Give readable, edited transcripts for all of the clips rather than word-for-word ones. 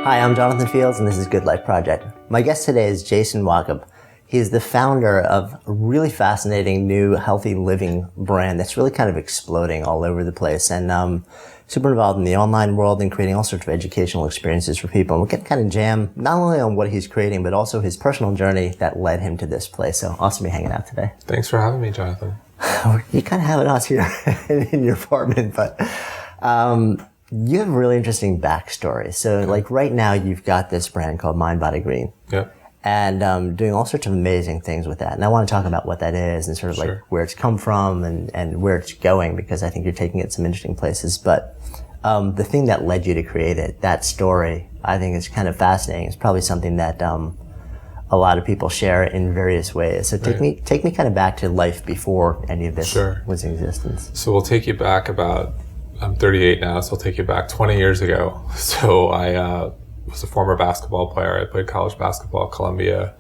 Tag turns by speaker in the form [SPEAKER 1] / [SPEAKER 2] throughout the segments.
[SPEAKER 1] Hi, I'm Jonathan Fields, and this is Good Life Project. My guest today is Jason Wachob. He is the founder of a really fascinating new healthy living brand that's really kind of exploding all over the place, and super involved in the online world and creating all sorts of educational experiences for people. And we're getting kind of jam not only on what he's creating, but also his personal journey that led him to this place. So awesome to be hanging out today.
[SPEAKER 2] Thanks for having me, Jonathan.
[SPEAKER 1] You kind of have it us here in your apartment, but you have a really interesting backstory. So like right now you've got this brand called Mind Body Green.
[SPEAKER 2] Yep.
[SPEAKER 1] And doing all sorts of amazing things with that. And I want to talk about what that is and sort of like where it's come from and where it's going, because I think you're taking it some interesting places. But the thing that led you to create it, that story, I think is kind of fascinating. It's probably something that a lot of people share in various ways. So take me kind of back to life before any of this was in existence.
[SPEAKER 2] So we'll take you back I'm 38 now, so I'll take you back 20 years ago. So I was a former basketball player. I played college basketball at Columbia.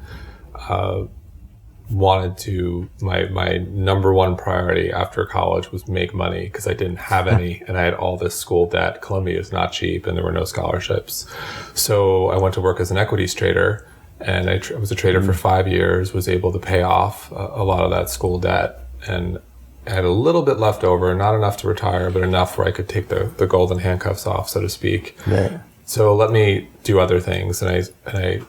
[SPEAKER 2] My number one priority after college was make money, because I didn't have any and I had all this school debt. Columbia is not cheap and there were no scholarships. So I went to work as an equities trader, and I was a trader for 5 years, was able to pay off a lot of that school debt, and I had a little bit left over, not enough to retire, but enough where I could take the golden handcuffs off, so to speak.
[SPEAKER 1] Right.
[SPEAKER 2] So let me do other things. And I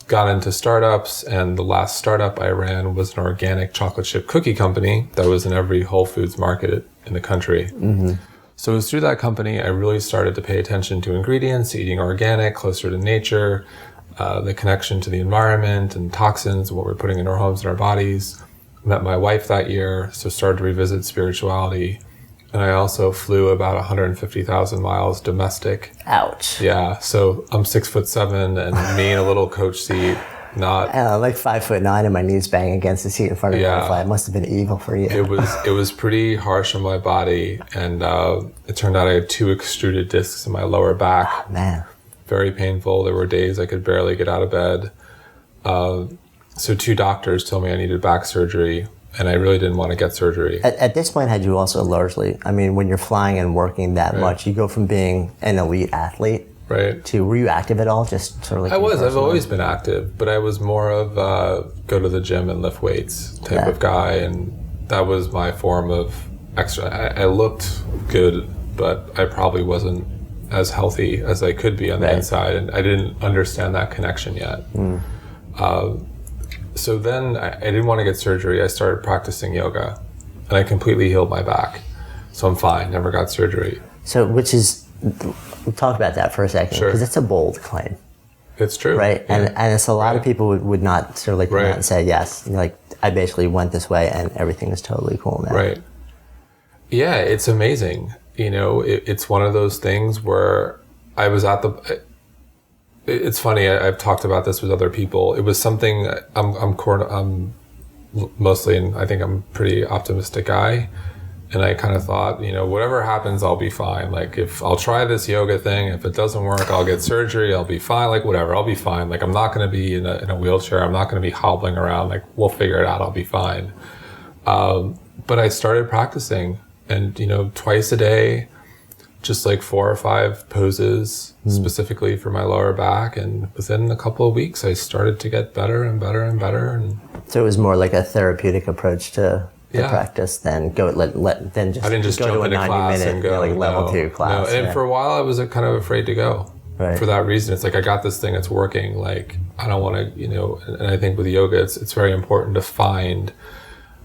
[SPEAKER 2] got into startups, and the last startup I ran was an organic chocolate chip cookie company that was in every Whole Foods market in the country. Mm-hmm. So it was through that company I really started to pay attention to ingredients, eating organic, closer to nature, the connection to the environment and toxins, what we're putting in our homes and our bodies. Met my wife that year, so started to revisit spirituality. And I also flew about 150,000 miles domestic.
[SPEAKER 1] Ouch.
[SPEAKER 2] Yeah, so I'm 6'7" and me in a little coach seat, not...
[SPEAKER 1] I'm like 5'9" and my knees bang against the seat in front of my flight. It must have been evil for you.
[SPEAKER 2] It was pretty harsh on my body, and it turned out I had 2 extruded discs in my lower back.
[SPEAKER 1] Oh, man.
[SPEAKER 2] Very painful. There were days I could barely get out of bed. So 2 doctors told me I needed back surgery, and I really didn't want to get surgery.
[SPEAKER 1] At this point, had you also largely, I mean, when you're flying and working that much, you go from being an elite athlete to, were you active at all? Just sort of like...
[SPEAKER 2] I've always been active, but I was more of go to the gym and lift weights type of guy, and that was my form of extra. I looked good, but I probably wasn't as healthy as I could be on the inside, and I didn't understand that connection yet. So then I didn't want to get surgery. I started practicing yoga, and I completely healed my back. So I'm fine, never got surgery.
[SPEAKER 1] So we'll talk about that for a second, because it's a bold claim.
[SPEAKER 2] It's true.
[SPEAKER 1] Right? Yeah. And it's a lot of people would not sort of like come out and say, yes, like I basically went this way and everything is totally cool now.
[SPEAKER 2] Right. Yeah, it's amazing. You know, it's one of those things where I was at it's funny, I've talked about this with other people. It was something, I'm mostly, and I think I'm a pretty optimistic guy. And I kind of thought, you know, whatever happens, I'll be fine. Like, if I'll try this yoga thing, if it doesn't work, I'll get surgery, I'll be fine. Like, whatever, I'll be fine. Like, I'm not going to be in a wheelchair. I'm not going to be hobbling around. Like, we'll figure it out. I'll be fine. But I started practicing, and, you know, twice a day, just like 4 or 5 poses specifically for my lower back. And within a couple of weeks, I started to get better and better and better. And
[SPEAKER 1] so it was more like a therapeutic approach to practice than go then just
[SPEAKER 2] I didn't just
[SPEAKER 1] go
[SPEAKER 2] jump
[SPEAKER 1] to a
[SPEAKER 2] into
[SPEAKER 1] 90
[SPEAKER 2] class
[SPEAKER 1] minute
[SPEAKER 2] and go
[SPEAKER 1] like level 2 class.
[SPEAKER 2] No. And for a while, I was kind of afraid to go for that reason. It's like, I got this thing, it's working. Like, I don't want to, you know. And I think with yoga, it's very important to find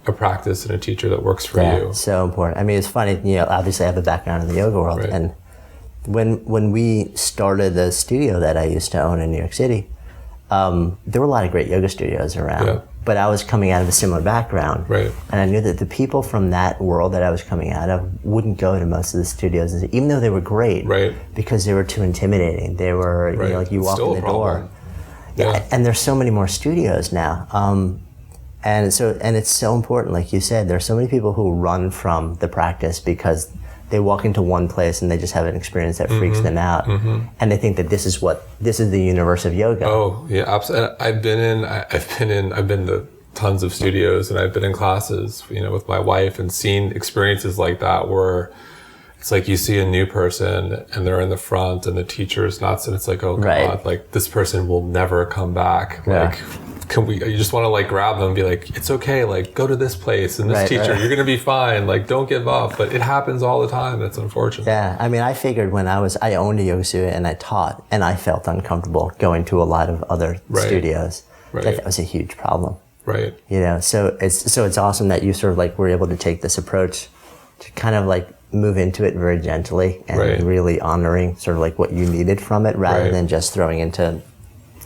[SPEAKER 2] a practice and a teacher that works for you.
[SPEAKER 1] So important. I mean, it's funny, you know, obviously I have a background in the yoga world, and when we started the studio that I used to own in New York City, there were a lot of great yoga studios around, but I was coming out of a similar background, and I knew that the people from that world that I was coming out of wouldn't go to most of the studios, even though they were great, because they were too intimidating. They were, you know, like you walk in the door. And there's so many more studios now. And it's so important, like you said, there's so many people who run from the practice because they walk into one place and they just have an experience that freaks them out, and they think that this is the universe of yoga.
[SPEAKER 2] Oh yeah, absolutely. I've been to tons of studios, and I've been in classes, you know, with my wife, and seen experiences like that where it's like you see a new person and they're in the front and the teacher is not, and it's like, oh God, like this person will never come back. Like, you just want to like grab them and be like, it's okay, like go to this place and this teacher, you're going to be fine. Like, don't give up. But it happens all the time. That's unfortunate.
[SPEAKER 1] Yeah. I mean, I figured when I owned a yoga studio and I taught, and I felt uncomfortable going to a lot of other studios. That was a huge problem. Right. You know, so it's awesome that you sort of like were able to take this approach to kind of like move into it very gently and really honoring sort of like what you needed from it rather than just throwing into,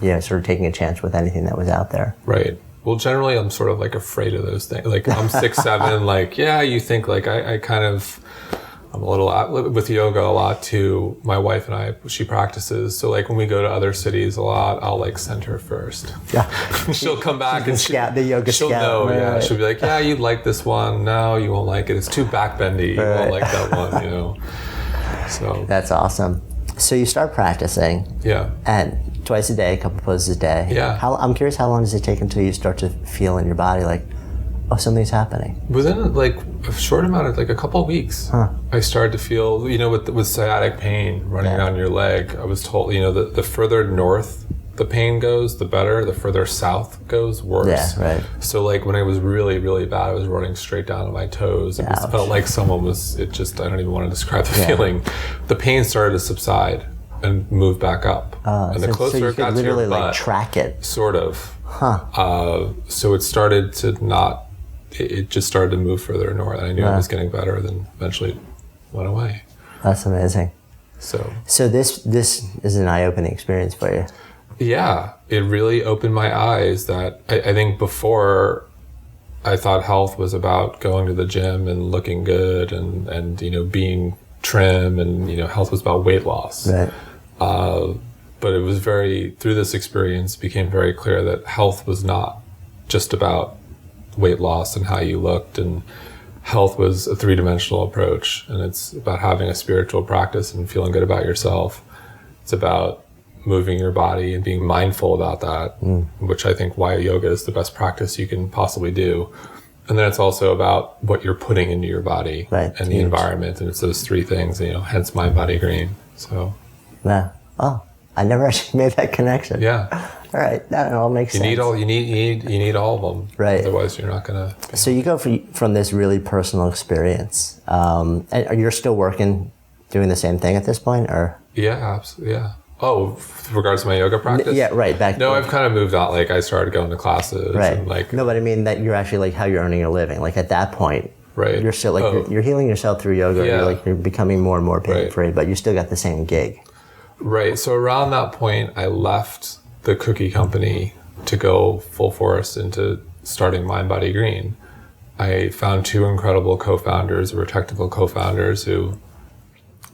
[SPEAKER 1] you know, sort of taking a chance with anything that was out there. Right.
[SPEAKER 2] Well, generally I'm sort of like afraid of those things. Like I'm 6'7", like, yeah, you think like I kind of, I'm a little with yoga a lot too. My wife and I, she practices. So like when we go to other cities a lot, I'll like send her first. Yeah. She'll come back and she'll know. Yeah. She'll be like, yeah, you'd like this one. No, you won't like it. It's too backbendy. You won't like that one, you know? So.
[SPEAKER 1] That's awesome. So you start practicing. Yeah. And twice a day, a couple poses a day. Yeah. I'm curious, how long does it take until you start to feel in your body like, oh, something's happening?
[SPEAKER 2] Within like a short amount of like a couple of weeks, I started to feel, you know, with sciatic pain running down your leg. I was told, you know, the further north the pain goes, the better. The further south goes, worse. Yeah, right. So like when it was really, really bad, I was running straight down to my toes. It felt like someone was, I don't even want to describe the feeling. The pain started to subside and move back up. And the closer it got to your butt,
[SPEAKER 1] like track it.
[SPEAKER 2] Sort of. So it started to not, it just started to move further north. I knew it was getting better, then eventually it went away.
[SPEAKER 1] That's amazing.
[SPEAKER 2] So
[SPEAKER 1] this is an eye-opening experience for you.
[SPEAKER 2] Yeah, it really opened my eyes that I think before I thought health was about going to the gym and looking good and you know, being trim, and you know, health was about weight loss. Right. But it was through this experience became very clear that health was not just about weight loss and how you looked, and health was a three-dimensional approach, and it's about having a spiritual practice and feeling good about yourself. It's about moving your body and being mindful about that, which I think why yoga is the best practice you can possibly do. And then it's also about what you're putting into your body and the environment, and it's those three things, you know, hence mind, body, green. So
[SPEAKER 1] yeah. Oh, I never actually made that connection.
[SPEAKER 2] Yeah.
[SPEAKER 1] All right, that all makes sense.
[SPEAKER 2] You need all of them. Right. Otherwise, you're not gonna.
[SPEAKER 1] So you go from this really personal experience, and you're still working, doing the same thing at this point, or?
[SPEAKER 2] Yeah, absolutely. Yeah. Oh, with regards to my yoga practice?
[SPEAKER 1] Yeah, right.
[SPEAKER 2] No, I've kind of moved on. Like I started going to classes.
[SPEAKER 1] Right.
[SPEAKER 2] And like.
[SPEAKER 1] No, but I mean that you're actually like how you're earning your living. Like at that point. Right. You're still like you're healing yourself through yoga. Yeah. You're becoming more and more pain free, but you still got the same gig.
[SPEAKER 2] Right. So around that point, I left the cookie company to go full force into starting Mind Body Green. I found two incredible co-founders, or technical co-founders, who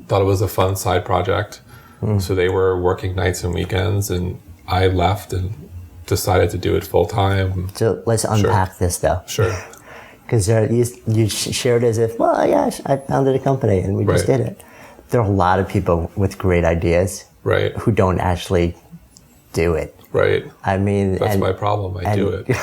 [SPEAKER 2] thought it was a fun side project. So they were working nights and weekends, and I left and decided to do it full time.
[SPEAKER 1] So let's unpack this though.
[SPEAKER 2] Sure.
[SPEAKER 1] Because you shared as if, well, yeah, I founded a company and we just did it. There are a lot of people with great ideas who don't actually do it. Right. I mean,
[SPEAKER 2] that's my problem. I do it.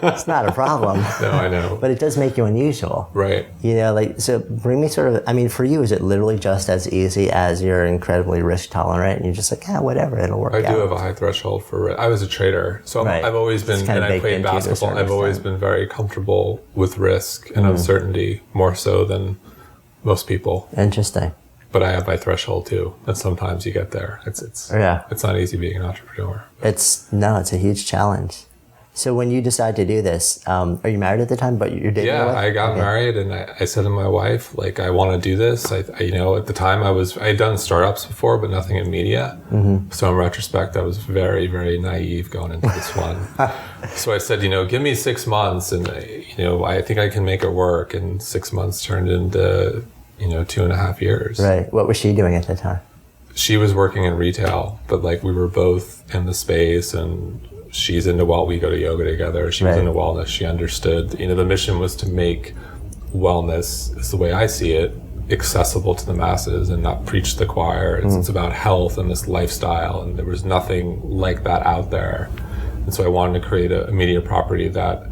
[SPEAKER 1] It's not a problem.
[SPEAKER 2] No, I know.
[SPEAKER 1] But it does make you unusual.
[SPEAKER 2] Right.
[SPEAKER 1] You know, like, so bring me sort of, I mean, for you, is it literally just as easy as you're incredibly risk tolerant and you're just like, whatever, it'll work out?
[SPEAKER 2] I do have a high threshold for risk. I was a trader, so I've always been, and I played basketball, I've always been very comfortable with risk and uncertainty, more so than most people.
[SPEAKER 1] Interesting.
[SPEAKER 2] But I have my threshold too, and sometimes you get there. It's not easy being an entrepreneur.
[SPEAKER 1] It's a huge challenge. So when you decide to do this, are you married at the time? But you're dating?
[SPEAKER 2] Yeah, I got married, and I said to my wife, like, I want to do this. I at the time I had done startups before, but nothing in media. So in retrospect, I was very, very naive going into this one. So I said, give me 6 months, and I think I can make it work. And 6 months turned into 2.5 years.
[SPEAKER 1] Right. What was she doing at the time?
[SPEAKER 2] She was working in retail, but like we were both in the space, and she's into we go to yoga together. She was into wellness. She understood, the mission was to make wellness, is the way I see it, accessible to the masses and not preach to the choir. It's about health and this lifestyle, and there was nothing like that out there. And so I wanted to create a media property that,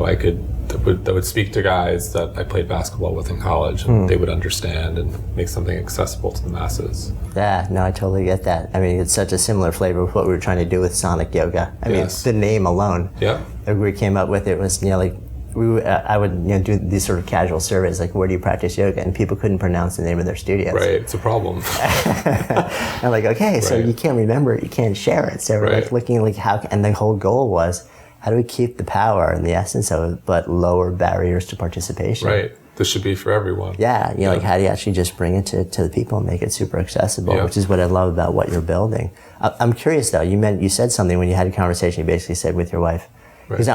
[SPEAKER 2] I could that would speak to guys that I played basketball with in college, and they would understand and make something accessible to the masses.
[SPEAKER 1] Yeah, no, I totally get that. I mean, it's such a similar flavor with what we were trying to do with Sonic Yoga. I mean, the name alone.
[SPEAKER 2] Yeah.
[SPEAKER 1] We came up with it was, like, I would do these sort of casual surveys, like, where do you practice yoga? And people couldn't pronounce the name of their studios.
[SPEAKER 2] Right, it's a problem.
[SPEAKER 1] I'm like, okay, so you can't remember it, you can't share it. So we're like looking like how, and the whole goal was, how do we keep the power and the essence of it, but lower barriers to participation?
[SPEAKER 2] Right. This should be for everyone.
[SPEAKER 1] Yeah, like how do you actually just bring it to the people and make it super accessible, which is what I love about what you're building. I'm curious though, you said something when you had a conversation, you basically said with your wife, because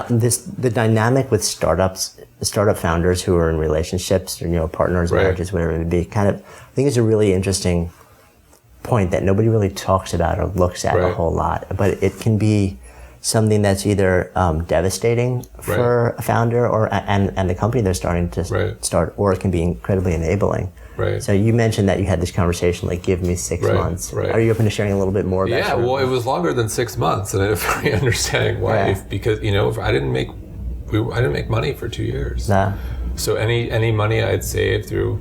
[SPEAKER 1] the dynamic with startup founders who are in relationships or, partners, marriages, whatever it would be, kind of, I think it's a really interesting point that nobody really talks about or looks at a whole lot, but it can be something that's either devastating for a founder and the company they're starting to start, or it can be incredibly enabling. Right. So you mentioned that you had this conversation, like, give me 6 months. Right. Are you open to sharing a little bit more about
[SPEAKER 2] Yeah, well, it was longer than 6 months, and I have a very understanding wife because, I didn't make money for 2 years.
[SPEAKER 1] Nah.
[SPEAKER 2] So any money I'd saved through,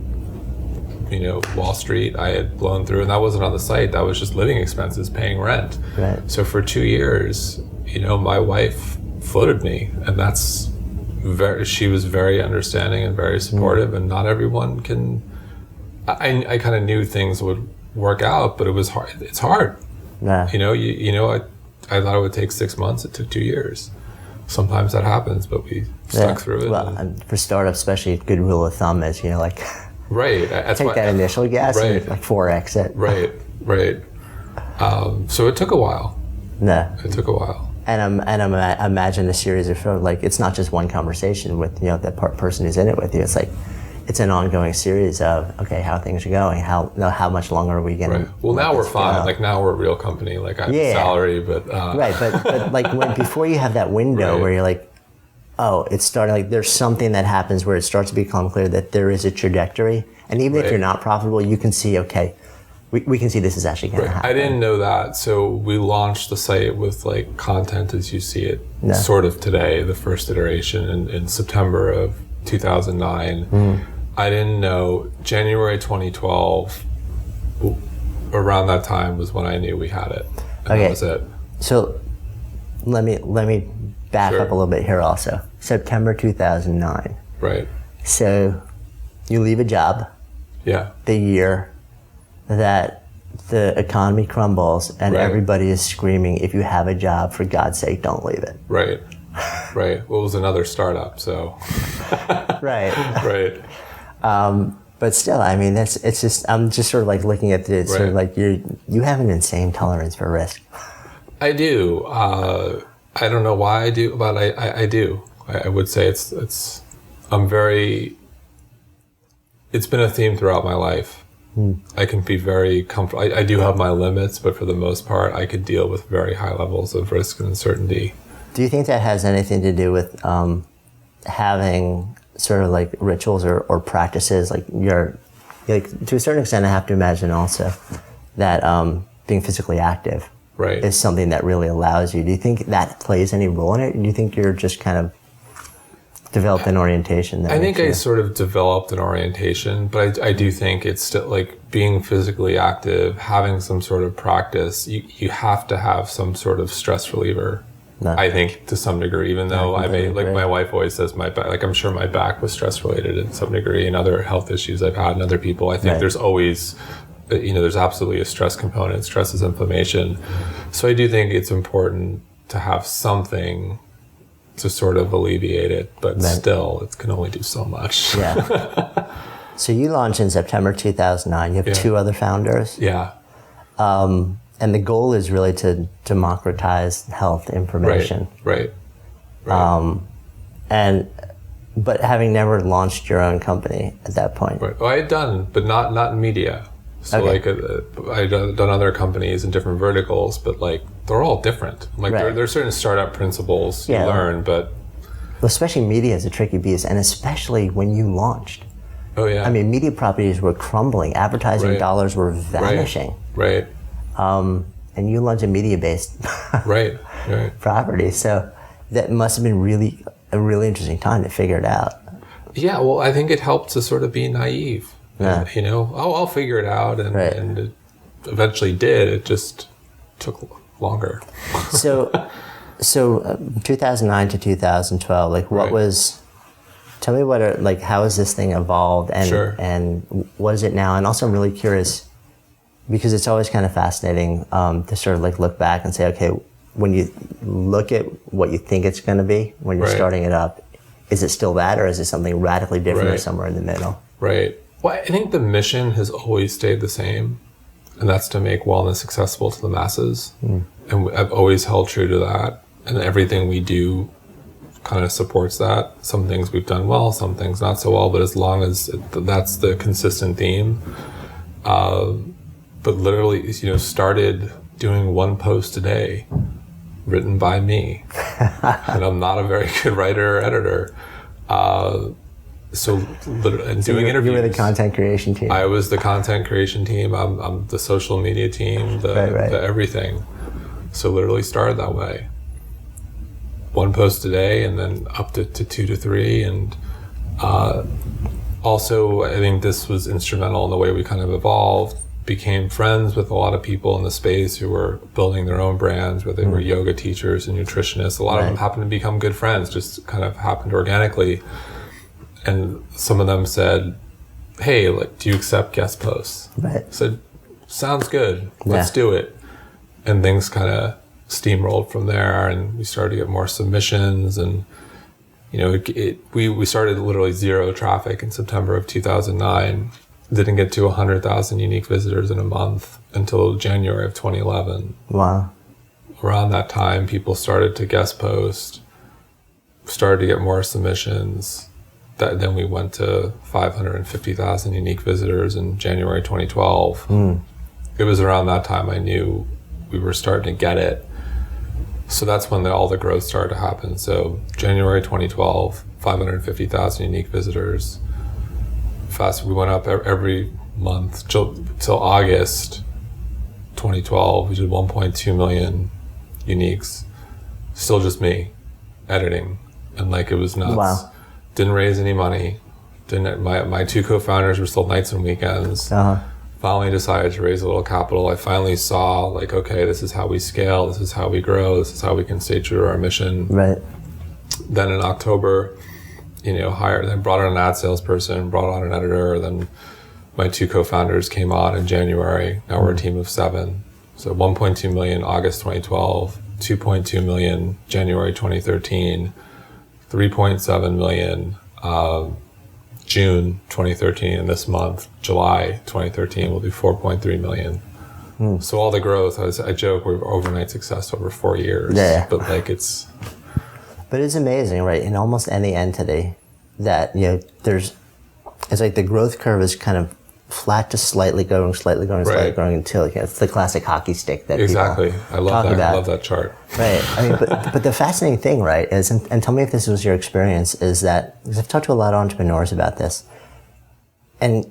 [SPEAKER 2] Wall Street, I had blown through, and that wasn't on the site. That was just living expenses, paying rent. Right. So for 2 years, my wife floated me, and she was very understanding and very supportive, and not everyone can. I kind of knew things would work out, but it was hard. It's hard. Nah. I thought it would take 6 months. It took 2 years. Sometimes that happens, but we stuck through it.
[SPEAKER 1] Well, for startups, especially, a good rule of thumb is, like,
[SPEAKER 2] right.
[SPEAKER 1] Take that initial guess and like 4x it.
[SPEAKER 2] Right. So it took a while.
[SPEAKER 1] No.
[SPEAKER 2] It took a while.
[SPEAKER 1] And I imagine a series of, like, it's not just one conversation with, that person who's in it with you. It's like, it's an ongoing series of, okay, how things are going, how much longer are we going to...
[SPEAKER 2] Well, now we're fine. Like, now we're a real company. Like, I have a salary, but...
[SPEAKER 1] Right, but like, before you have that window where you're like, oh, it's starting, like, there's something that happens where it starts to become clear that there is a trajectory. And even if you're not profitable, you can see, okay, we can see this is actually going to happen.
[SPEAKER 2] I didn't know that. So we launched the site with, like, content as you see it sort of today, the first iteration in September of 2009. I didn't know. January 2012, around that time was when I knew we had it. And that was it.
[SPEAKER 1] So let me back up a little bit here also. September 2009.
[SPEAKER 2] Right.
[SPEAKER 1] So you leave a job.
[SPEAKER 2] Yeah.
[SPEAKER 1] The year that the economy crumbles and everybody is screaming, if you have a job, for God's sake, don't leave it.
[SPEAKER 2] Right. Well, it was another startup, so.
[SPEAKER 1] Right. But still, I mean, it's just, I'm just sort of like looking at it, sort of like you have an insane tolerance for risk.
[SPEAKER 2] I do. I don't know why I do, but I do. I would say it's been a theme throughout my life. I can be very comfortable. I do have my limits, but for the most part, I could deal with very high levels of risk and uncertainty.
[SPEAKER 1] Do you think that has anything to do with having sort of like rituals or practices, like to a certain extent, I have to imagine also that being physically active is something that really allows you. Do you think that plays any role in it? Or do you think you're just kind of developed an orientation?
[SPEAKER 2] I think I sort of developed an orientation, but I do think it's still like being physically active, having some sort of practice. You have to have some sort of stress reliever. I think to some degree, even though my wife always says my back, like I'm sure my back was stress related in some degree, and other health issues I've had in other people. I think there's always, there's absolutely a stress component. Stress is inflammation. So I do think it's important to have something to sort of alleviate it, but still it can only do so much.
[SPEAKER 1] Yeah. So you launched in September 2009. You have two other founders.
[SPEAKER 2] Yeah.
[SPEAKER 1] And the goal is really to democratize health information.
[SPEAKER 2] Right.
[SPEAKER 1] But having never launched your own company at that point.
[SPEAKER 2] Right. Well, I had done, but not in media. So I'd done other companies in different verticals, but like they're all different. Like there are certain startup principles you learn, but
[SPEAKER 1] well, especially media is a tricky beast, and especially when you launched.
[SPEAKER 2] Oh yeah.
[SPEAKER 1] I mean, media properties were crumbling. Advertising dollars were vanishing.
[SPEAKER 2] Right.
[SPEAKER 1] And you launched a media-based property, so that must have been really a really interesting time to figure it out.
[SPEAKER 2] Yeah, well, I think it helped to sort of be naive.
[SPEAKER 1] Yeah.
[SPEAKER 2] You know, I'll figure it out, and it eventually did. It just took longer.
[SPEAKER 1] So 2009 to 2012, like what was? Tell me how has this thing evolved, and what is it now? And also, I'm really curious because it's always kind of fascinating to sort of like look back and say, okay, when you look at what you think it's going to be when you're starting it up, is it still that, or is it something radically different or somewhere in the middle?
[SPEAKER 2] Right. Well, I think the mission has always stayed the same, and that's to make wellness accessible to the masses. And I've always held true to that, and everything we do kind of supports that. Some things we've done well, some things not so well, but as long as that's the consistent theme. But literally, you know, started doing one post a day written by me. And I'm not a very good writer or editor. And doing interviews.
[SPEAKER 1] You were the content creation team.
[SPEAKER 2] I was the content creation team. I'm the social media team, the everything. So literally started that way. One post a day, and then up to 2 to 3. And also, I think this was instrumental in the way we kind of evolved. Became friends with a lot of people in the space who were building their own brands, whether they were yoga teachers and nutritionists. A lot of them happened to become good friends, just kind of happened organically. And some of them said, hey, like, do you accept guest posts? I said, sounds good. Let's do it. And things kind of steamrolled from there, and we started to get more submissions. And, you know, we started literally zero traffic in September of 2009. Didn't get to 100,000 unique visitors in a month until January of 2011.
[SPEAKER 1] Wow.
[SPEAKER 2] Around that time, people started to guest post, started to get more submissions. Then we went to 550,000 unique visitors in January 2012. It was around that time I knew we were starting to get it. So that's when all the growth started to happen. So January 2012, 550,000 unique visitors. We went up every month till August 2012. We did 1.2 million uniques. Still just me editing, and like it was nuts.
[SPEAKER 1] Wow.
[SPEAKER 2] Didn't raise any money. My 2 co-founders were still nights and weekends. Finally decided to raise a little capital. I finally saw like, okay, this is how we scale. This is how we grow. This is how we can stay true to our mission.
[SPEAKER 1] Right.
[SPEAKER 2] Then in October, you know, then brought on an ad salesperson, brought on an editor. Then my 2 co-founders came on in January. Now we're a team of 7. So 1.2 million August 2012, 2.2 million January 2013, 3.7 million June 2013, and this month, July 2013, will be 4.3 million. So all the growth, I joke, we're overnight success over 4 years. But like it's amazing, right? In almost any entity that, you know, it's like the growth curve is kind of flat to slightly growing until it's the classic hockey stick that exactly.
[SPEAKER 1] people
[SPEAKER 2] I love that.
[SPEAKER 1] about.
[SPEAKER 2] I love that chart.
[SPEAKER 1] Right. I mean, but the fascinating thing, right, is, and tell me if this was your experience, is that, because I've talked to a lot of entrepreneurs about this, and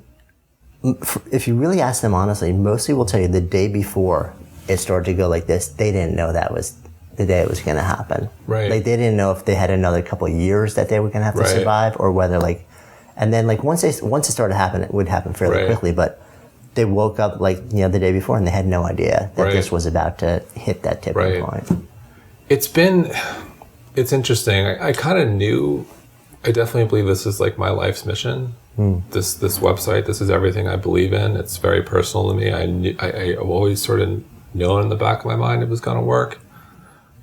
[SPEAKER 1] if you really ask them honestly, mostly will tell you the day before it started to go like this, they didn't know that was the day it was going to happen.
[SPEAKER 2] Right.
[SPEAKER 1] Like they didn't know if they had another couple of years that they were going to have to survive, or whether like, and then like once it started to happen, it would happen fairly quickly. But they woke up like, you know, the day before, and they had no idea that this was about to hit that tipping point.
[SPEAKER 2] It's interesting. I kind of knew. I definitely believe this is like my life's mission. This website. This is everything I believe in. It's very personal to me. I've always sort of known in the back of my mind it was going to work.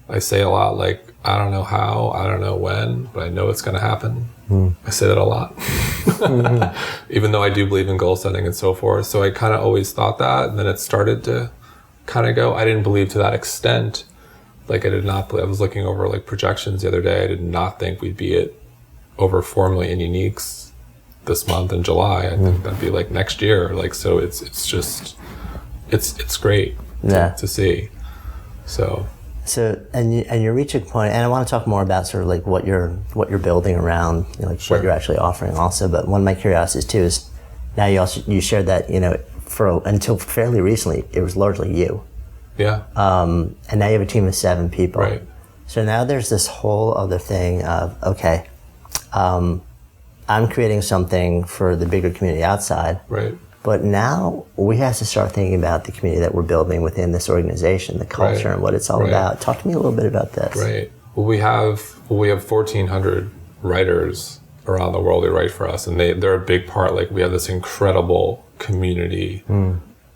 [SPEAKER 2] I say a lot like, I don't know how, I don't know when, but I know it's going to happen. I say that a lot. Even though I do believe in goal setting and so forth. So I kind of always thought that, and then it started to kind of go. I didn't believe to that extent. Like I did not believe, I was looking over like projections the other day. I did not think we'd be at over 4 million uniques this month in July. I think that'd be like next year. Like, so it's just, it's great to see.
[SPEAKER 1] So, and you reach a point, and I want to talk more about sort of like what you're building around, you know, like what you're actually offering also. But one of my curiosities too is now you shared that, you know, until fairly recently it was largely you.
[SPEAKER 2] Yeah.
[SPEAKER 1] And now you have a team of 7 people.
[SPEAKER 2] Right.
[SPEAKER 1] So now there's this whole other thing of, okay, I'm creating something for the bigger community outside.
[SPEAKER 2] Right.
[SPEAKER 1] But now we have to start thinking about the community that we're building within this organization, the culture, and what it's all about. Talk to me a little bit about this.
[SPEAKER 2] Right. Well, we have 1,400 writers around the world who write for us, and they're a big part. Like, we have this incredible community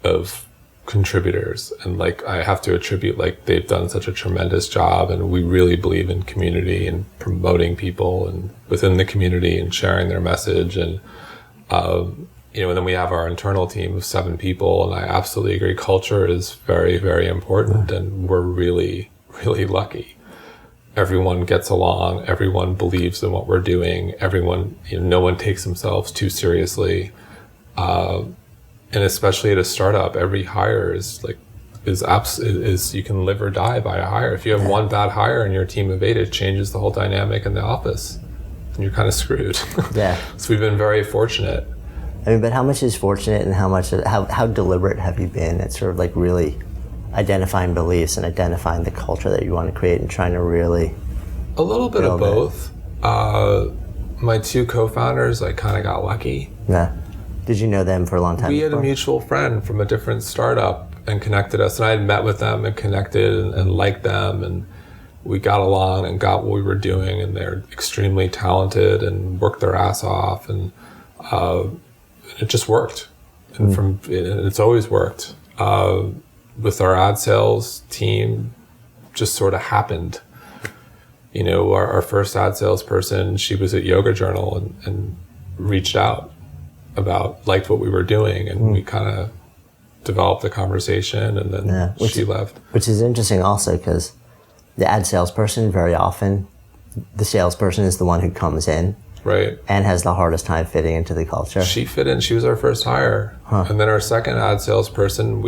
[SPEAKER 2] of contributors, and like, I have to attribute, like, they've done such a tremendous job, and we really believe in community and promoting people and within the community and sharing their message. And and then we have our internal team of 7 people, and I absolutely agree, culture is very, very important, and we're really, really lucky. Everyone gets along, everyone believes in what we're doing, everyone, no one takes themselves too seriously. And especially at a startup, every hire is you can live or die by a hire. If you have one bad hire in your team of 8, it changes the whole dynamic in the office, and you're kind of screwed.
[SPEAKER 1] Yeah.
[SPEAKER 2] So we've been very fortunate.
[SPEAKER 1] I mean, but how much is fortunate, and how deliberate have you been at sort of like really identifying beliefs and identifying the culture that you want to create and trying to really
[SPEAKER 2] a little bit of both. My 2 co-founders, I kind of got lucky.
[SPEAKER 1] Yeah. Did you know them for a long time?
[SPEAKER 2] We had a mutual friend from a different startup and connected us, and I had met with them and connected and liked them, and we got along and got what we were doing, and they're extremely talented and worked their ass off, and it just worked. And it's always worked. With our ad sales team, just sort of happened. Our first ad salesperson, she was at Yoga Journal and reached out liked what we were doing, and we kind of developed a conversation, and then she left. Which
[SPEAKER 1] is interesting also, because the ad salesperson, very often, the salesperson is the one who comes in.
[SPEAKER 2] Right.
[SPEAKER 1] And has the hardest time fitting into the culture.
[SPEAKER 2] She fit in. She was our first hire. And then our second ad salesperson,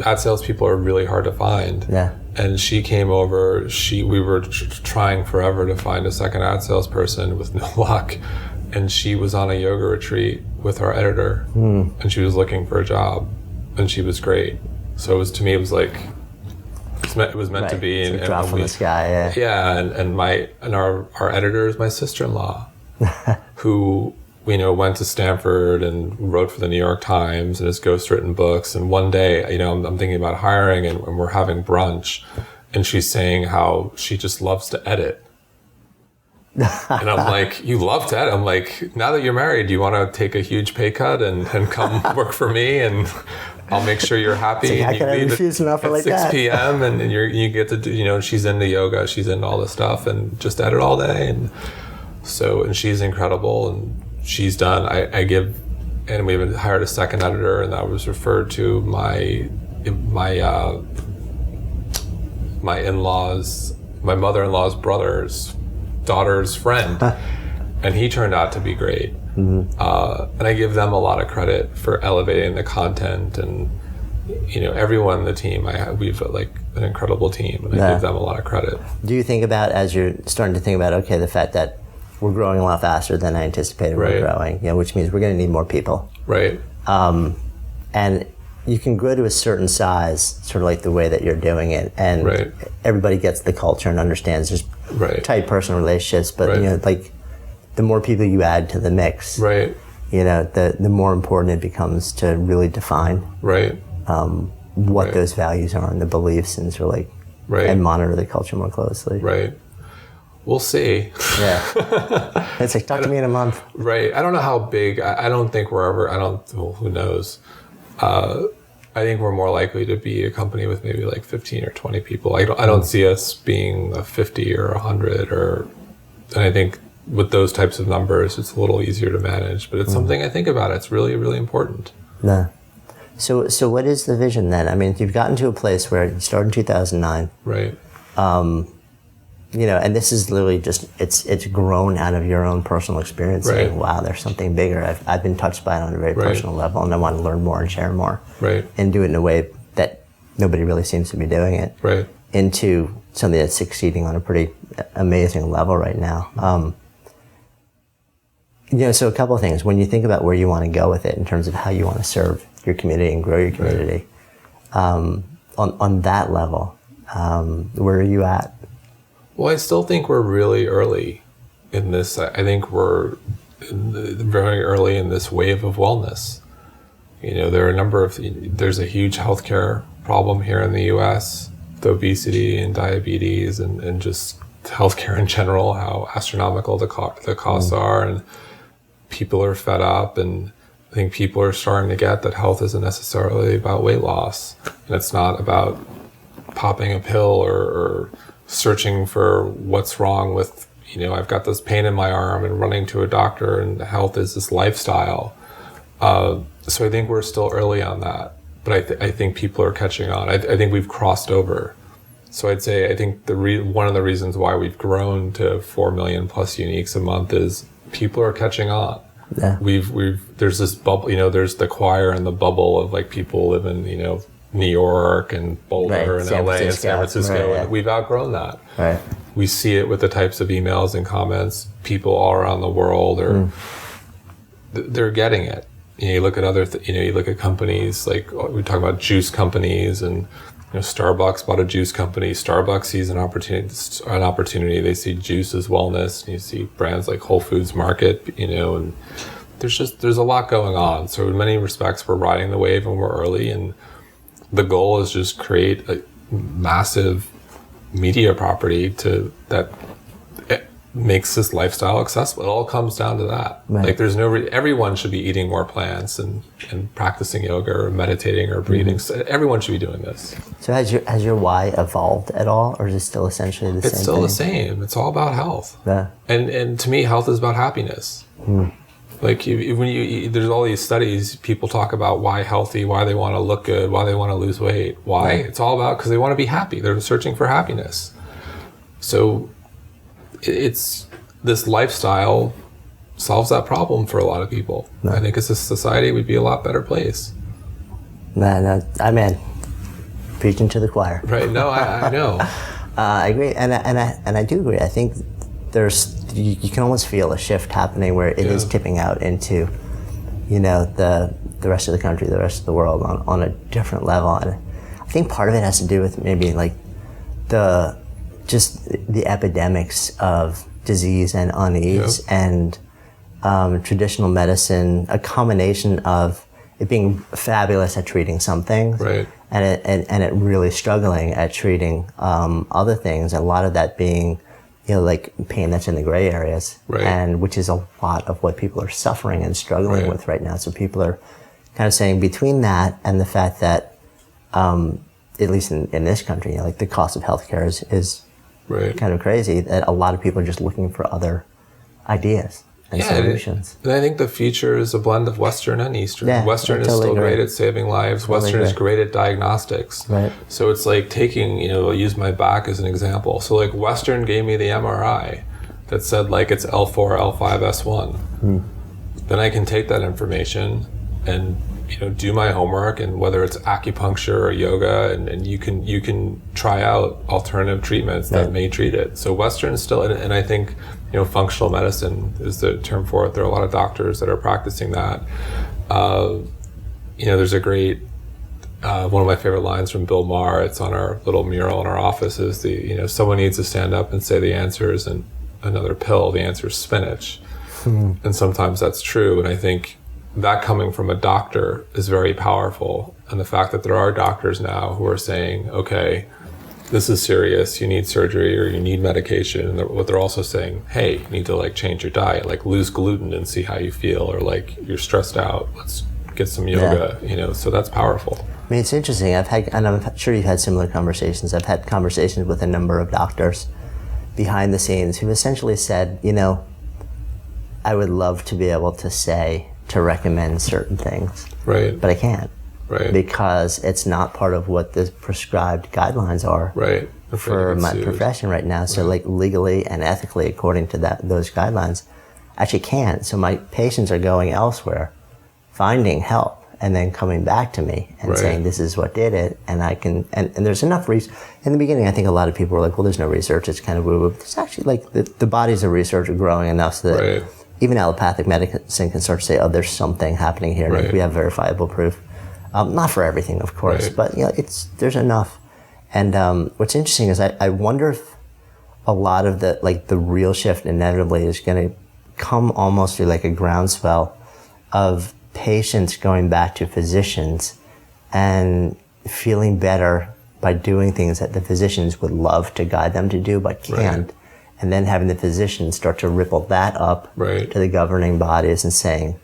[SPEAKER 2] ad salespeople are really hard to find.
[SPEAKER 1] Yeah.
[SPEAKER 2] And she came over. We were trying forever to find a second ad salesperson with no luck. And she was on a yoga retreat with our editor, and she was looking for a job, and she was great. So it was like, it was meant to be.
[SPEAKER 1] It's a drop from the sky. Yeah.
[SPEAKER 2] And our editor is my sister-in-law, who went to Stanford and wrote for the New York Times and has ghostwritten books. And one day, I'm thinking about hiring, and we're having brunch, and she's saying how she just loves to edit. And I'm like, you love to edit? I'm like, now that you're married, do you want to take a huge pay cut and come work for me, and I'll make sure you're happy.
[SPEAKER 1] How can I refuse an offer like that?
[SPEAKER 2] 6 p.m. and you get to do, she's into yoga, she's into all this stuff, and just edit all day. And she's incredible, and she's done. And we even hired a second editor, and that was referred to my in-laws, my mother-in-law's brother's daughter's friend, and he turned out to be great. And I give them a lot of credit for elevating the content, and everyone in the team. We've like an incredible team, and I give them a lot of credit.
[SPEAKER 1] Do you think about, as you're starting to think about, okay, the fact that we're growing a lot faster than I anticipated we're growing, which means we're going to need more people,
[SPEAKER 2] right?
[SPEAKER 1] And you can grow to a certain size, sort of like the way that you're doing it, and everybody gets the culture and understands there's tight personal relationships, but like the more people you add to the mix, the more important it becomes to really define what those values are and the beliefs, and sort of like and monitor the culture more closely.
[SPEAKER 2] Right. We'll see.
[SPEAKER 1] Yeah. It's like, talk to me in a month.
[SPEAKER 2] Right. I don't know how big. I don't think we're ever. Who knows? I think we're more likely to be a company with maybe like 15 or 20 people. I don't see us being a 50 or 100 and I think with those types of numbers, it's a little easier to manage, but it's something I think about. It's really, really important.
[SPEAKER 1] Yeah. So what is the vision then? I mean, you've gotten to a place where you started in 2009.
[SPEAKER 2] Right.
[SPEAKER 1] And this is literally just, it's grown out of your own personal experience, saying, wow, there's something bigger. I've been touched by it on a very personal level, and I want to learn more and share more.
[SPEAKER 2] Right.
[SPEAKER 1] And do it in a way that nobody really seems to be doing it.
[SPEAKER 2] Right.
[SPEAKER 1] Into something that's succeeding on a pretty amazing level right now. So a couple of things. When you think about where you want to go with it in terms of how you want to serve your community and grow your community, on that level, Where are you at?
[SPEAKER 2] Well, I still think we're really early in this. I think we're very early in this wave of wellness. There are there's a huge healthcare problem here in the U.S. with obesity and diabetes and just healthcare in general, how astronomical the costs are, and people are fed up, and I think people are starting to get that health isn't necessarily about weight loss, and it's not about popping a pill or searching for what's wrong with, I've got this pain in my arm and running to a doctor, and health is this lifestyle. So I think we're still early on that, but I think people are catching on. I think we've crossed over. So I'd say I think one of the reasons why we've grown to 4 million plus uniques a month is people are catching on.
[SPEAKER 1] Yeah.
[SPEAKER 2] There's this bubble, there's the choir and the bubble of like people live in, New York and Boulder and LA and San Francisco.
[SPEAKER 1] Right, yeah.
[SPEAKER 2] And we've outgrown that.
[SPEAKER 1] Right.
[SPEAKER 2] We see it with the types of emails and comments. People all around the world they're getting it. You look at you look at companies like we talk about juice companies, and Starbucks bought a juice company. Starbucks sees an opportunity. They see juice as wellness. And you see brands like Whole Foods Market, and there's a lot going on. So in many respects, we're riding the wave and we're early. And the goal is just create a massive media property that makes this lifestyle accessible. It all comes down to that. Right. Like there's everyone should be eating more plants and practicing yoga or meditating or breathing. So everyone should be doing this.
[SPEAKER 1] So has your why evolved at all, or is it still essentially the same?
[SPEAKER 2] It's still the same. It's all about health.
[SPEAKER 1] Yeah.
[SPEAKER 2] And to me, health is about happiness. Like there's all these studies, people talk about why healthy, why they want to look good, why they want to lose weight. Why? Right. It's all about because they want to be happy. They're searching for happiness. So it's this lifestyle solves that problem for a lot of people. No. I think as a society, we'd be a lot better place.
[SPEAKER 1] No, I'm in. Preaching to the choir.
[SPEAKER 2] Right? No, I know.
[SPEAKER 1] I agree, and I do agree. I think you can almost feel a shift happening where it is tipping out into, the rest of the country, the rest of the world on a different level, and I think part of it has to do with maybe like the epidemics of disease and unease and traditional medicine, a combination of it being fabulous at treating some things,
[SPEAKER 2] right,
[SPEAKER 1] and it really struggling at treating other things. And a lot of that being, like pain that's in the gray areas,
[SPEAKER 2] right,
[SPEAKER 1] and which is a lot of what people are suffering and struggling with right now. So people are kind of saying between that and the fact that, at least in this country, like the cost of healthcare is
[SPEAKER 2] right,
[SPEAKER 1] kind of crazy, that a lot of people are just looking for other ideas and solutions.
[SPEAKER 2] And I think the future is a blend of Western and Eastern.
[SPEAKER 1] Yeah,
[SPEAKER 2] Western is still great at saving lives. Western is great at diagnostics.
[SPEAKER 1] Right.
[SPEAKER 2] So it's like taking, I'll use my back as an example. So like Western gave me the MRI that said like it's L4, L5, S1. Then I can take that information and do my homework, and whether it's acupuncture or yoga, and you can try out alternative treatments that may treat it. So Western is still, and I think functional medicine is the term for it. There are a lot of doctors that are practicing that. There's a great one of my favorite lines from Bill Maher. It's on our little mural in our office. Is someone needs to stand up and say the answer isn't another pill. The answer is spinach. And sometimes that's true. And I think that coming from a doctor is very powerful. And the fact that there are doctors now who are saying, okay, this is serious, you need surgery or you need medication. And what they're also saying, hey, you need to like change your diet, like lose gluten and see how you feel, or like you're stressed out, let's get some yoga, so that's powerful. I
[SPEAKER 1] mean, it's interesting. And I'm sure you've had similar conversations. I've had conversations with a number of doctors behind the scenes who essentially said, I would love to be able to recommend certain things,
[SPEAKER 2] right?
[SPEAKER 1] But I can't,
[SPEAKER 2] right?
[SPEAKER 1] Because it's not part of what the prescribed guidelines are,
[SPEAKER 2] right?
[SPEAKER 1] For my profession right now. So, like legally and ethically, according to those guidelines, I actually can't. So my patients are going elsewhere, finding help, and then coming back to me and saying, "This is what did it," and I can. And there's enough research. In the beginning, I think a lot of people were like, "Well, there's no research. It's kind of woo-woo." There's actually like the bodies of research are growing enough so that. Even allopathic medicine can start to say, "Oh, there's something happening here. Like we have verifiable proof." Not for everything, of course, but there's enough. And what's interesting is I wonder if a lot of the real shift inevitably is going to come almost through like a groundswell of patients going back to physicians and feeling better by doing things that the physicians would love to guide them to do but can't. Right. And then having the physicians start to ripple that up
[SPEAKER 2] right.
[SPEAKER 1] to the governing bodies and saying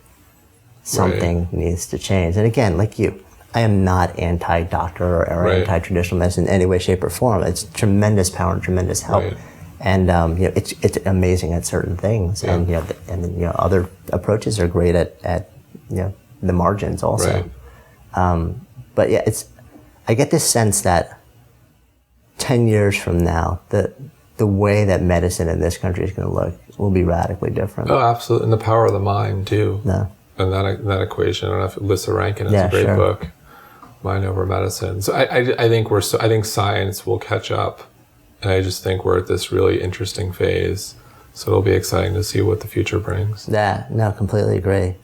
[SPEAKER 1] something right. needs to change. And again, like you, I am not anti-doctor or right. anti-traditional medicine in any way, shape, or form. It's tremendous power and tremendous help. Right. And it's amazing at certain things. Yeah. And other approaches are great at the margins also. Right. But yeah, I get this sense that 10 years from now, the way that medicine in this country is going to look will be radically different.
[SPEAKER 2] Oh, absolutely. And the power of the mind, too.
[SPEAKER 1] No.
[SPEAKER 2] And that equation, I don't know if Lissa Rankin has a great book, Mind Over Medicine. So I think science will catch up. And I just think we're at this really interesting phase. So it'll be exciting to see what the future brings.
[SPEAKER 1] Yeah, no, completely agree.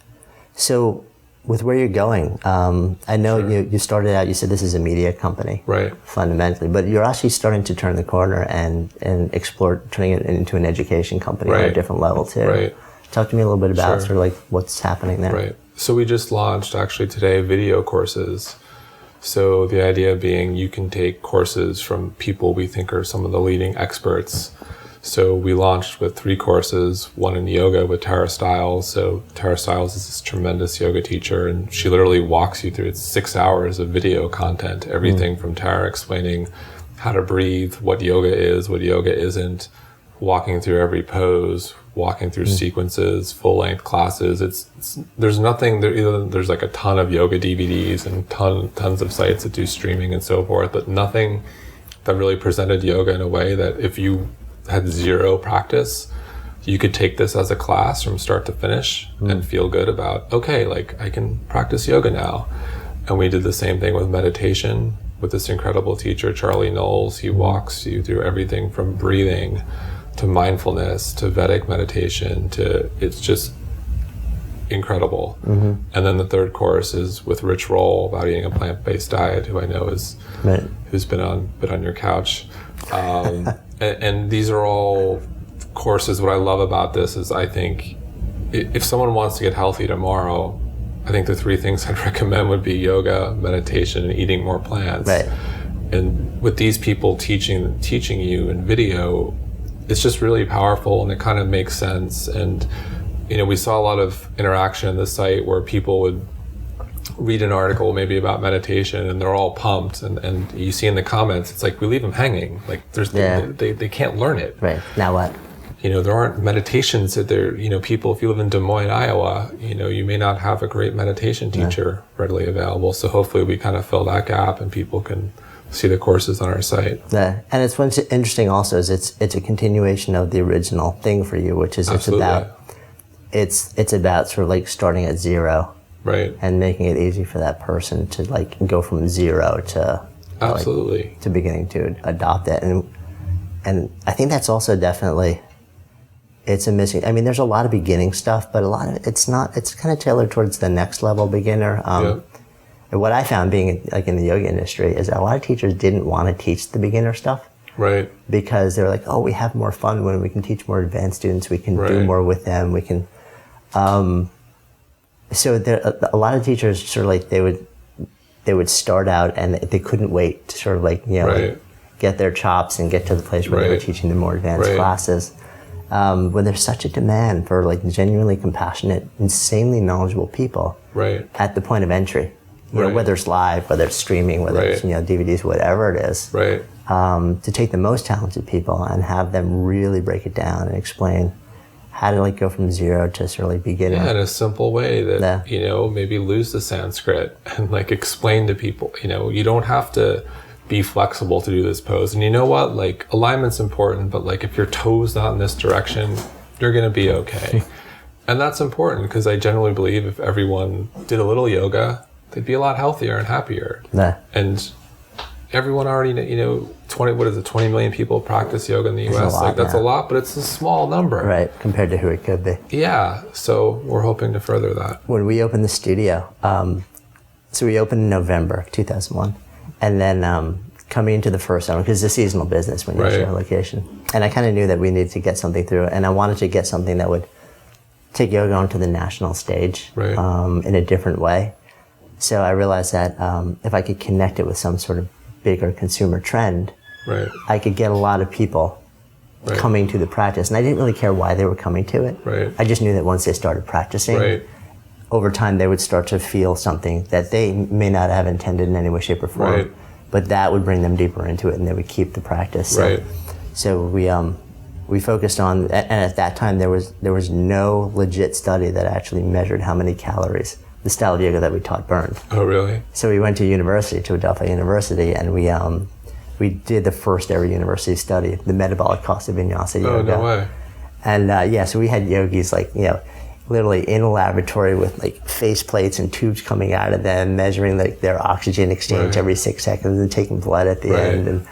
[SPEAKER 1] So with where you're going, I know you started out, you said this is a media company.
[SPEAKER 2] Right.
[SPEAKER 1] Fundamentally. But you're actually starting to turn the corner and explore turning it into an education company on a different level too.
[SPEAKER 2] Right.
[SPEAKER 1] Talk to me a little bit about sort of like what's happening there.
[SPEAKER 2] Right. So we just launched actually today video courses. So the idea being you can take courses from people we think are some of the leading experts. So we launched with 3 courses, one in yoga with Tara Stiles. So Tara Stiles is this tremendous yoga teacher, and she literally walks you through 6 hours of video content, everything from Tara explaining how to breathe, what yoga is, what yoga isn't, walking through every pose, walking through sequences, full-length classes. There's nothing there. There's like a ton of yoga DVDs and tons of sites that do streaming and so forth, but nothing that really presented yoga in a way that if you had zero practice, you could take this as a class from start to finish and feel good about, okay, like I can practice yoga now. And we did the same thing with meditation with this incredible teacher, Charlie Knowles. He walks you through everything from breathing to mindfulness, to Vedic meditation, it's just incredible. Mm-hmm. And then the 3rd course is with Rich Roll about eating a plant-based diet, who I know who's been on your couch. And these are all courses. What I love about this is I think if someone wants to get healthy tomorrow, I think the 3 things I'd recommend would be yoga, meditation, and eating more plants.
[SPEAKER 1] Right.
[SPEAKER 2] And with these people teaching you in video, it's just really powerful, and it kind of makes sense. And we saw a lot of interaction in the site where people would read an article maybe about meditation and they're all pumped, and you see in the comments it's like we leave them hanging, like they can't learn it.
[SPEAKER 1] Right. Now what?
[SPEAKER 2] There aren't meditations that people, if you live in Des Moines, Iowa, you may not have a great meditation teacher readily available. So hopefully we kind of fill that gap and people can see the courses on our site. Yeah.
[SPEAKER 1] And what's interesting also is it's a continuation of the original thing for you, which is it's about sort of like starting at zero.
[SPEAKER 2] Right.
[SPEAKER 1] And making it easy for that person to like go from zero to
[SPEAKER 2] absolutely
[SPEAKER 1] to beginning to adopt it. And I think that's also definitely it's a missing. I mean, there's a lot of beginning stuff, but a lot of it's not. It's kind of tailored towards the next level beginner. And what I found being like in the yoga industry is that a lot of teachers didn't want to teach the beginner stuff.
[SPEAKER 2] Right.
[SPEAKER 1] Because they're like, oh, we have more fun when we can teach more advanced students. We can do more with them. We can. So there, a lot of teachers sort of like they would start out and they couldn't wait to sort of like like get their chops and get to the place where they were teaching the more advanced classes. When there's such a demand for like genuinely compassionate, insanely knowledgeable people at the point of entry, whether it's live, whether it's streaming, whether it's DVDs, whatever it is, to take the most talented people and have them really break it down and explain how to like go from zero to sort of like beginning.
[SPEAKER 2] Yeah, in a simple way that maybe lose the Sanskrit and like explain to people. You don't have to be flexible to do this pose. And you know what? Like alignment's important, but like if your toe's not in this direction, you're gonna be okay. And that's important because I generally believe if everyone did a little yoga, they'd be a lot healthier and happier. And everyone already, 20 million people practice yoga in the US. Like that's a lot, but it's a small number.
[SPEAKER 1] Right, compared to who it could be.
[SPEAKER 2] Yeah, so we're hoping to further that.
[SPEAKER 1] When we opened the studio, so we opened in November 2001. And then coming into the first summer, because it's a seasonal business when you share a location. And I kind of knew that we needed to get something through, and I wanted to get something that would take yoga onto the national stage in a different way. So I realized that if I could connect it with some sort of bigger consumer trend, I could get a lot of people coming to the practice. And I didn't really care why they were coming to it. I just knew that once they started practicing, over time they would start to feel something that they may not have intended in any way, shape, or form. But that would bring them deeper into it, and they would keep the practice. So we focused on, and at that time there was no legit study that actually measured how many calories the style of yoga that we taught burned.
[SPEAKER 2] Oh, really?
[SPEAKER 1] So we went to university, to Adelphi University, and we did the first ever university study, the metabolic cost of vinyasa yoga.
[SPEAKER 2] Oh, no way.
[SPEAKER 1] And so we had yogis literally in a laboratory with face plates and tubes coming out of them, measuring their oxygen exchange every 6 seconds and taking blood at the end.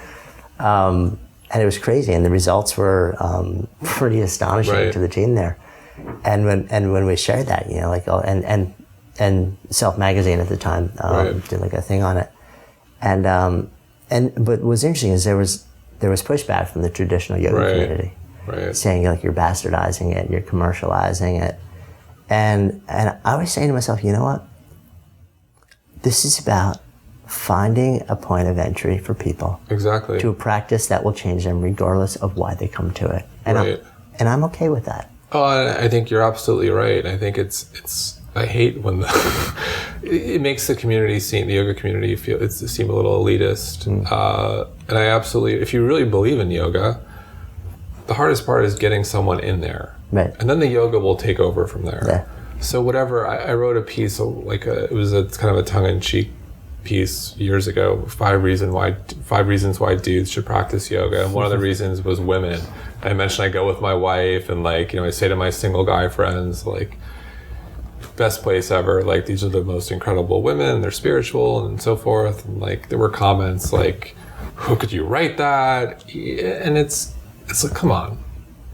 [SPEAKER 1] And it was crazy, and the results were pretty astonishing to the team there. And when we shared that, and Self Magazine at the time did a thing on it. But what was interesting is there was pushback from the traditional yoga community, saying you're bastardizing it, you're commercializing it. And I was saying to myself, you know what? This is about finding a point of entry for people. Exactly. To a practice that will change them regardless of why they come to it. And I'm okay with that.
[SPEAKER 2] Oh, I think you're absolutely right. I think it's I hate when it makes the yoga community seem a little elitist. And I absolutely, if you really believe in yoga, the hardest part is getting someone in there. And then the yoga will take over from there. So whatever, I wrote a piece, it was a kind of a tongue-in-cheek piece years ago, 5 reasons why dudes should practice yoga. And one of the reasons was women. I mentioned I go with my wife, and I say to my single guy friends, best place ever, these are the most incredible women, they're spiritual and so forth. And there were comments who could you write that? And it's come on.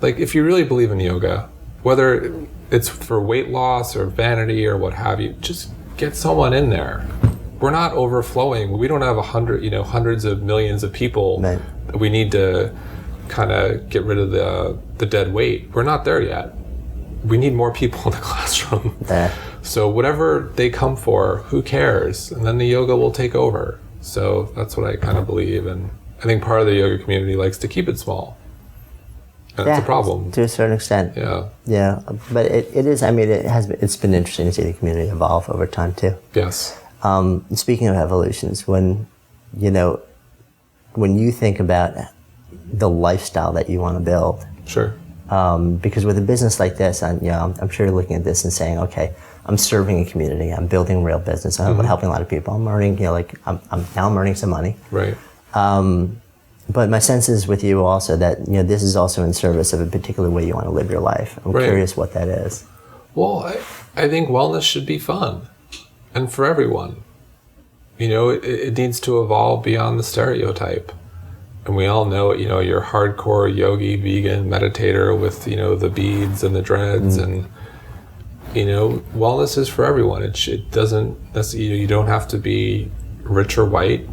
[SPEAKER 2] If you really believe in yoga, whether it's for weight loss or vanity or what have you, just get someone in there. We're not overflowing. We don't have hundreds of millions of people that we need to kind of get rid of the dead weight. We're not there yet. We need more people in the classroom. So whatever they come for, who cares? And then the yoga will take over. So that's what I kind of believe. And I think part of the yoga community likes to keep it small. And it's a problem.
[SPEAKER 1] To a certain extent. Yeah. But it is, it's been interesting to see the community evolve over time too.
[SPEAKER 2] Yes.
[SPEAKER 1] Speaking of evolutions, when you think about the lifestyle that you want to build.
[SPEAKER 2] Sure.
[SPEAKER 1] Because with a business like this, I'm sure you're looking at this and saying, okay, I'm serving a community, I'm building real business, I'm helping a lot of people, I'm earning, I'm earning some money.
[SPEAKER 2] Right.
[SPEAKER 1] But my sense is with you also that, this is also in service of a particular way you want to live your life. I'm curious what that is.
[SPEAKER 2] Well, I think wellness should be fun and for everyone. It needs to evolve beyond the stereotype. And we all know it, you're hardcore yogi, vegan, meditator with, the beads and the dreads and, wellness is for everyone. It doesn't, you don't have to be rich or white.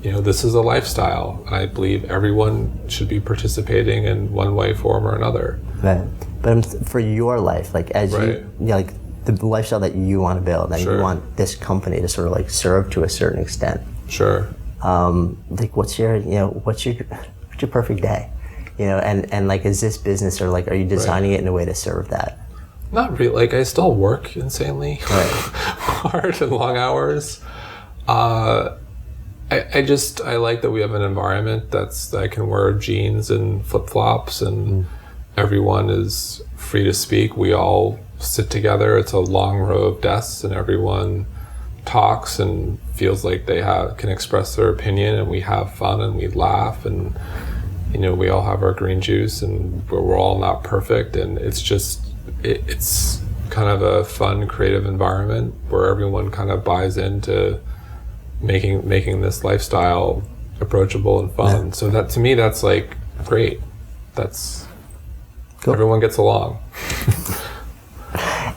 [SPEAKER 2] This is a lifestyle. And I believe everyone should be participating in one way, form, or another.
[SPEAKER 1] Right. But for your life, the lifestyle that you want to build, and you want this company to sort of serve to a certain extent.
[SPEAKER 2] Sure.
[SPEAKER 1] What's your perfect day? And is this business, or are you designing it in a way to serve that?
[SPEAKER 2] Not really. I still work insanely hard and long hours. I like that we have an environment that I can wear jeans and flip-flops and everyone is free to speak. We all sit together. It's a long row of desks and everyone talks and feels like they can express their opinion, and we have fun and we laugh, and we all have our green juice, and we're all not perfect, and it's kind of a fun, creative environment where everyone kind of buys into making this lifestyle approachable and fun. So that, to me, that's great. That's cool. Everyone gets along.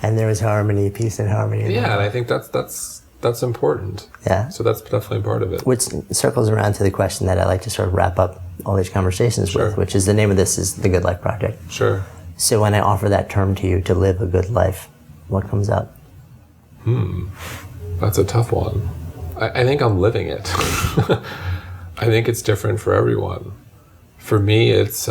[SPEAKER 1] And there was harmony, peace and harmony.
[SPEAKER 2] Yeah, and I think that's that's important.
[SPEAKER 1] Yeah.
[SPEAKER 2] So that's definitely part of it.
[SPEAKER 1] Which circles around to the question that I like to sort of wrap up all these conversations with, which is the name of this is The Good Life Project.
[SPEAKER 2] Sure.
[SPEAKER 1] So when I offer that term to you, to live a good life, what comes up?
[SPEAKER 2] That's a tough one. I think I'm living it. I think it's different for everyone. For me, it's,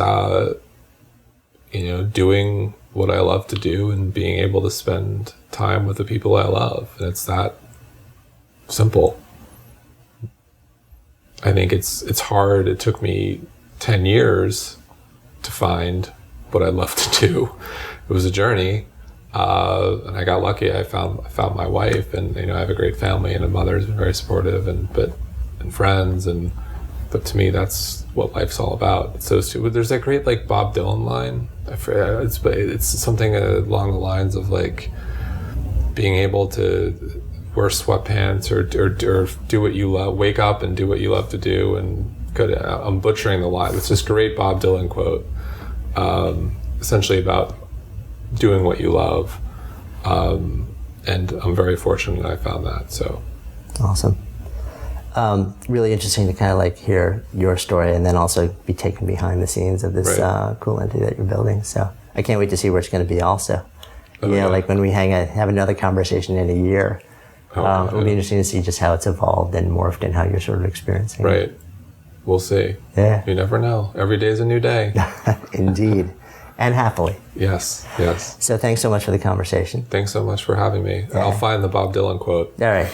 [SPEAKER 2] doing what I love to do and being able to spend time with the people I love. And it's that simple. I think it's hard. It took me 10 years to find what I love to do. It was a journey. And I got lucky. I found my wife, and I have a great family, and a mother who's been very supportive, and friends, but to me that's what life's all about. So there's that great like Bob Dylan line. I forget, it's something along the lines of like being able to wear sweatpants or do what you love, wake up and do what you love to do, and I'm butchering the line. It's this great Bob Dylan quote, essentially about doing what you love, and I'm very fortunate I found that. So
[SPEAKER 1] awesome. Really interesting to kind of like hear your story and then also be taken behind the scenes of this cool entity that you're building. So I can't wait to see where it's going to be also. Like when we have another conversation in a year, it'll be interesting to see just how it's evolved and morphed and how you're sort of experiencing it.
[SPEAKER 2] Right. We'll see.
[SPEAKER 1] Yeah.
[SPEAKER 2] You never know. Every day is a new day.
[SPEAKER 1] Indeed. And happily.
[SPEAKER 2] Yes.
[SPEAKER 1] So thanks so much for the conversation.
[SPEAKER 2] Thanks so much for having me. Yeah. I'll find the Bob Dylan quote.
[SPEAKER 1] All right.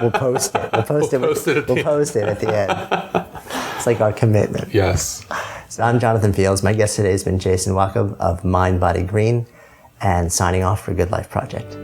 [SPEAKER 1] We'll post it. We'll post it at the end. It's like our commitment.
[SPEAKER 2] Yes.
[SPEAKER 1] So I'm Jonathan Fields. My guest today has been Jason Wachob of Mind Body Green, and signing off for Good Life Project.